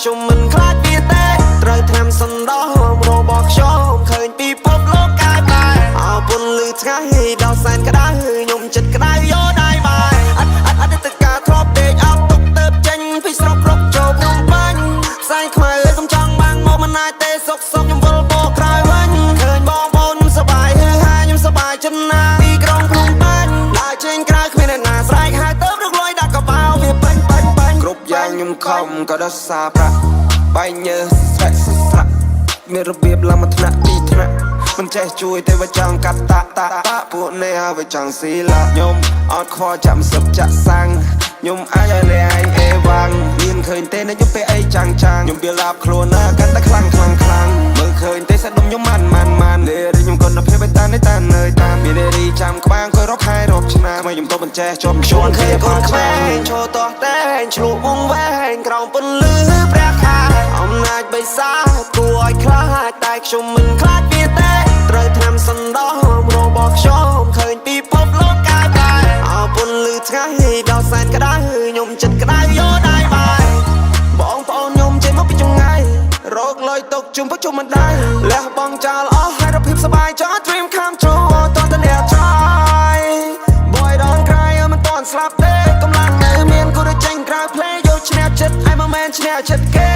ខ្ញុំមិនខ្លាចវាទេត្រូវថ្នាំសណ្ដោរបស់ខ្ញុំឃើញពីពពលោកកាយបែអោពុនលឺថ្ងៃដល់សែនក្តៅខ្ញុំចិត្តក្តៅយកដៃបាយអត់ទៅការធ្លាប់ពេកអត់ទុកទៅចេញពីស្រុករកចូលក្នុងបាញ់ផ្សែងខ្មៅខ្ញុំចង់បាំងមកមិនណាយទេសុកខ្ញុំវិលបកក្រោយវិញឃើញបងប្អូនសប្បាយហឺហាខ្ញុំសប្បាយចិត្តណាស់ទីក្រុងភ្នំពេញដើរចេញក្រៅគ្មានអ្នកណាស្រែកហៅទៅរកលុយដាក់កបោវាបាញ់គ្រប់យ៉ាងខ្ញុំខំក៏ដោះសារប្រាក់បែកញើសស្រែកស្រក់មានរបៀបឡើងមកថ្នាក់ពីថ្នាក់មិនចេះជួយទេវាចង់កាត់តាពួកនេះហើយវាចង់ស៊ីឡាខ្ញុំអត់ខ្វល់ចាំសឹកចាក់សាំងខ្ញុំអាចឲ្យអ្នកឯងអេវ៉ាំងមានឃើញទេណាខ្ញុំពេលអីចាំងខ្ញុំវាឡាប់ខ្លួនណាកាន់តែខ្លាំងមើលឃើញទេសាច់ដុំខ្ញុំម៉ានលេរីខ្ញុំគាត់នៅភាពតាននេះតាននៅតាមមានរីចាំក្បាំងគាត់រកខែរកឆ្នាំខ្ញុំទៅបញ្ចេះជាប់ជួនឃើញកូនក្មេងឈរតោះតែឆ្លុះវងវែងក្រោមពន្លឺព្រះខែអំណាចបិសាគួរឲ្យខ្លាចតែខ្ញុំមិនខ្លាចវាទេត្រូវថ្នាំសណ្ដោរបស់ខ្ញុំឃើញពីពពលោកកាយបែអោពុនលឺថ្ងៃដល់សែនក្តៅខ្ញុំចិត្តក្តៅយកដៃបាយបងប្អូនខ្ញុំចេញមកពីចង្ងាយរកលុយទុកជុំពុជុំមិនដែរលះបងចោលអស់ហើយរកភាពសប្បាយចោល dream come true តតអ្នកចោយ boy don't cry មិនតន់ស្លាប់ទេកម្លាំងនៅមានគូរចេញក្រៅ play យកឈ្នះចិត្តឲ្យមកមែនឈ្នះចិត្តគេ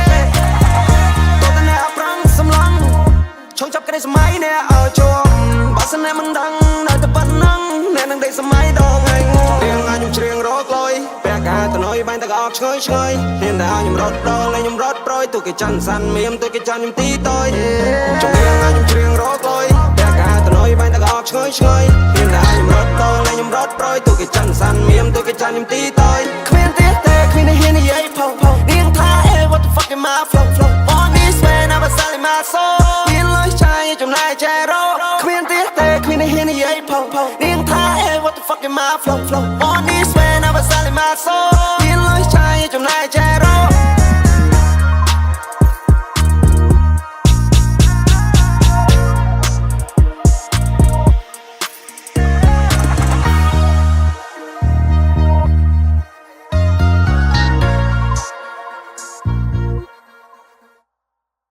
តតអ្នកប្រឹងសម្លឹងឈងចាប់ក្តីសម័យអ្នកឲ្យជាប់បើសិនអ្នកមិនដឹងនៅតែប៉ុណ្ណឹងអ្នកនឹងដេកសម័យដងហើយងងរៀងឲ្យខ្ញុំច្រៀងរកលុយពាក់កាតណុយបាញ់តែអោឆ្ងើយមានតែឲ្យខ្ញុំរត់ដល់ហើយខ្ញុំរត់ប្រយទូគេច័ន្ទសាន់មៀមទូគេច័ន្ទខ្ញុំទីតយចង់រៀងឲ្យខ្ញុំច្រៀងរកលុយពាក់កាតណុយបាញ់តែអោឆ្ងើយមានតែឲ្យខ្ញុំរត់ដល់ហើយខ្ញុំរត់ប្រយទូគេច័ន្ទសាន់មៀមទូគេច័ន្ទខ្ញុំទីតយគ្មានទេគ្មានហ៊ាននិយាយផងរៀងថា what the fuck am I flow on this way never selling my soul មានលុយចាយចំណាយចែរោគ្មានទេគ្មានហ៊ាននិយាយផងរៀងថា what the fuck am I flow on this way never selling my soul